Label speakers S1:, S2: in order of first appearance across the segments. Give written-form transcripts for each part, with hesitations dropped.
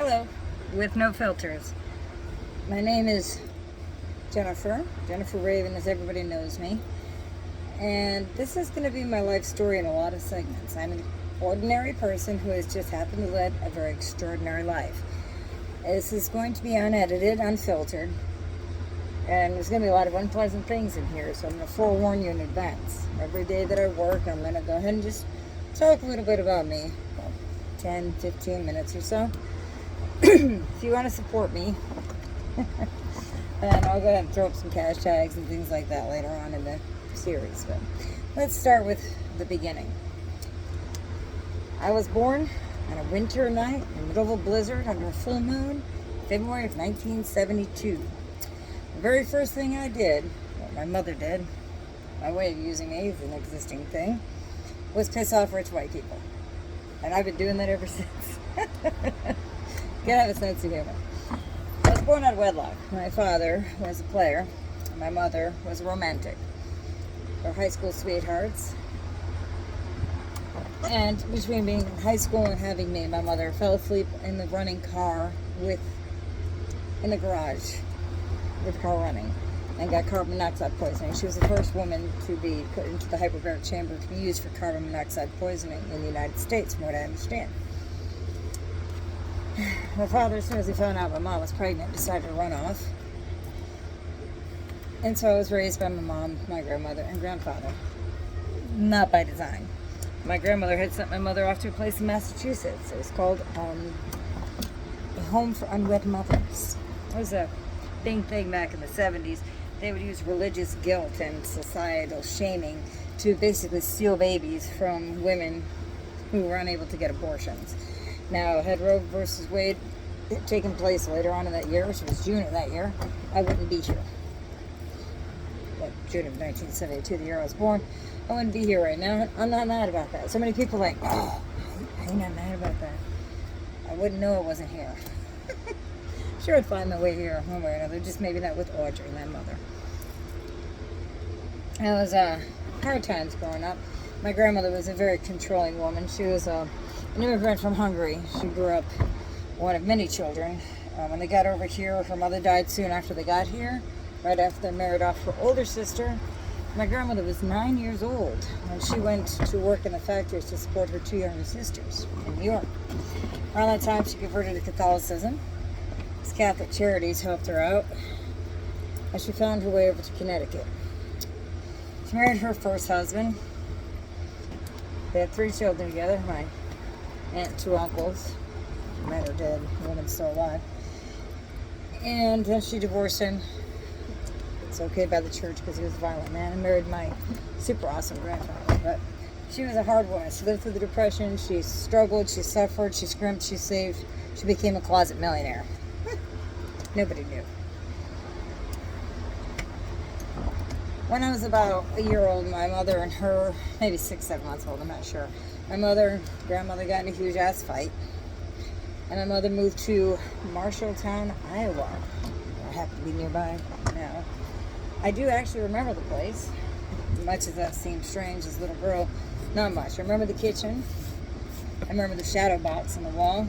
S1: Hello, with no filters. My name is Jennifer Raven, as everybody knows me. And this is going to be my life story in a lot of segments. I'm an ordinary person who has just happened to lead a very extraordinary life. This is going to be unedited, unfiltered, and there's going to be a lot of unpleasant things in here, so I'm going to forewarn you in advance. Every day that I work, I'm going to go ahead and just talk a little bit about me, about 10, 15 minutes or so. If you want to support me, then I'll go ahead and throw up some cash tags and things like that later on in the series. But let's start with the beginning. I was born on a winter night in the middle of a blizzard under a full moon, February of 1972. The very first thing I did, what my mother did, my way of using me as an existing thing, was piss off rich white people. And I've been doing that ever since. Gotta have a sense of humor. I was born out of wedlock. My father was a player, and my mother was a romantic. They were high school sweethearts. And between being in high school and having me, my mother fell asleep in the running car in the garage with the car running and got carbon monoxide poisoning. She was the first woman to be put into the hyperbaric chamber to be used for carbon monoxide poisoning in the United States, from what I understand. My father, as soon as he found out my mom was pregnant, decided to run off. And so I was raised by my mom, my grandmother, and grandfather. Not by design. My grandmother had sent my mother off to a place in Massachusetts. It was called a home for unwed mothers. It was a big thing back in the 70s. They would use religious guilt and societal shaming to basically steal babies from women who were unable to get abortions. Now, had Roe versus Wade taken place later on in that year, which was June of that year, I wouldn't be here. Like June of 1972, the year I was born, I wouldn't be here right now. I'm not mad about that. So many people are like, oh, I'm not mad about that. I wouldn't know I wasn't here. Sure, I'd find my way here one way or another, just maybe not with Audrey, my mother. It was hard times growing up. My grandmother was a very controlling woman. She was an immigrant from Hungary. She grew up one of many children. When they got over here, her mother died soon after they got here, right after they married off her older sister. My grandmother was 9 years old when she went to work in the factories to support her two younger sisters in New York. Around that time, she converted to Catholicism. These Catholic charities helped her out, and she found her way over to Connecticut. She married her first husband. They had 3 children together, my aunt and 2 uncles. Men are dead, the woman's still alive. And then she divorced him. It's okay by the church because he was a violent man, and married my super awesome grandfather. But she was a hard woman. She lived through the Depression. She struggled, she suffered, she scrimped, she saved. She became a closet millionaire. Nobody knew. When I was about a year old, my mother and her, maybe 6, 7 months old, I'm not sure. My mother and grandmother got in a huge ass fight. And my mother moved to Marshalltown, Iowa. I happen to be nearby now. I do actually remember the place, much as that seems strange as a little girl. Not much. I remember the kitchen. I remember the shadow box on the wall.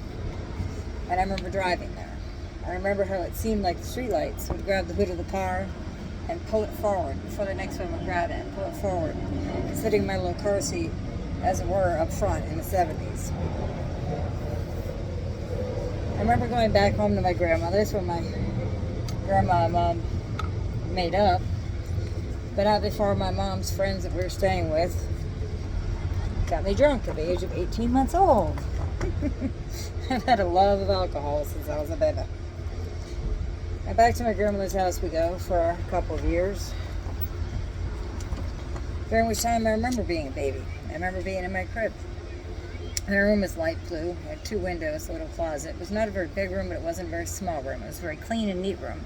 S1: And I remember driving there. I remember how it seemed like the streetlights would grab the hood of the car and pull it forward before the next one would grab it and pull it forward. Sitting in my little car seat, as it were, up front in the 70s. I remember going back home to my grandmother's when my grandma and mom made up, but not before my mom's friends that we were staying with got me drunk at the age of 18 months old. I've had a love of alcohol since I was a baby. And back to my grandmother's house we go for a couple of years, during which time I remember being a baby. I remember being in my crib. My room was light blue. It had 2 windows, a little closet. It was not a very big room, but it wasn't a very small room. It was a very clean and neat room.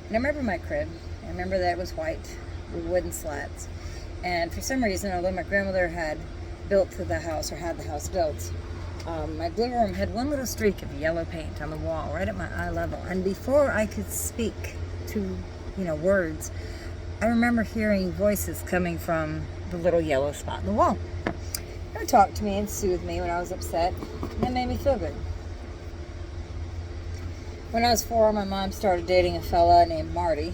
S1: And I remember my crib. I remember that it was white with wooden slats. And for some reason, although my grandmother had built the house, or had the house built, my blue room had one little streak of yellow paint on the wall, right at my eye level. And before I could speak to, words, I remember hearing voices coming from the little yellow spot in the wall. They would talk to me and soothe me when I was upset, and it made me feel good. When I was 4, my mom started dating a fella named Marty,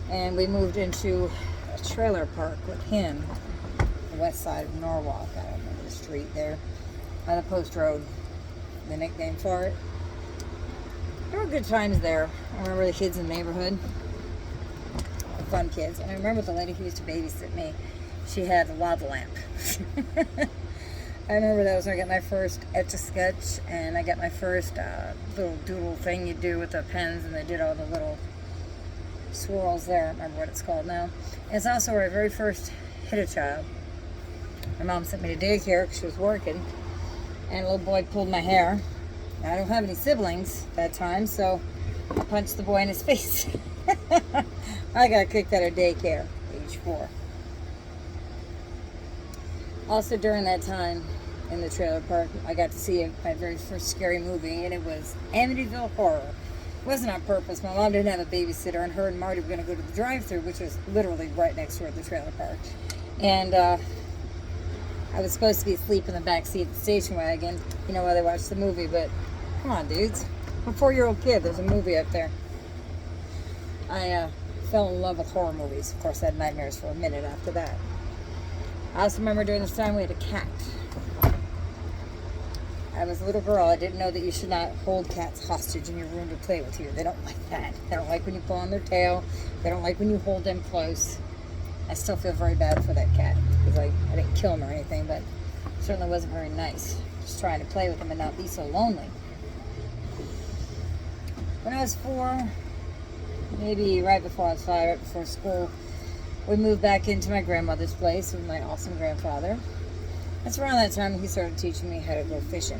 S1: and we moved into a trailer park with him, the west side of Norwalk. I don't remember the street there, by the post road, the nickname for it. There were good times there. I remember the kids in the neighborhood, the fun kids. And I remember the lady who used to babysit me, she had a lava lamp. I remember that was when I got my first Etch-a-Sketch, and I got my first little doodle thing you do with the pens, and they did all the little swirls there. I don't remember what it's called now. And it's also where I very first hit a child. My mom sent me to daycare because she was working, and a little boy pulled my hair. I don't have any siblings that time, so I punched the boy in his face. I got kicked out of daycare, age 4. Also during that time in the trailer park, I got to see my very first scary movie, and it was Amityville Horror. It wasn't on purpose. My mom didn't have a babysitter, and her and Marty were going to go to the drive-thru, which was literally right next door at the trailer park. And I was supposed to be asleep in the back seat of the station wagon, while they watched the movie, but come on, dudes. I'm a 4-year-old kid. There's a movie up there. I fell in love with horror movies. Of course, I had nightmares for a minute after that. I also remember during this time we had a cat. I was a little girl. I didn't know that you should not hold cats hostage in your room to play with you. They don't like that. They don't like when you pull on their tail. They don't like when you hold them close. I still feel very bad for that cat because I didn't kill him or anything, but it certainly wasn't very nice. Just trying to play with him and not be so lonely. When I was 4, maybe right before I was 5, right before school, we moved back into my grandmother's place with my awesome grandfather. That's around that time he started teaching me how to go fishing.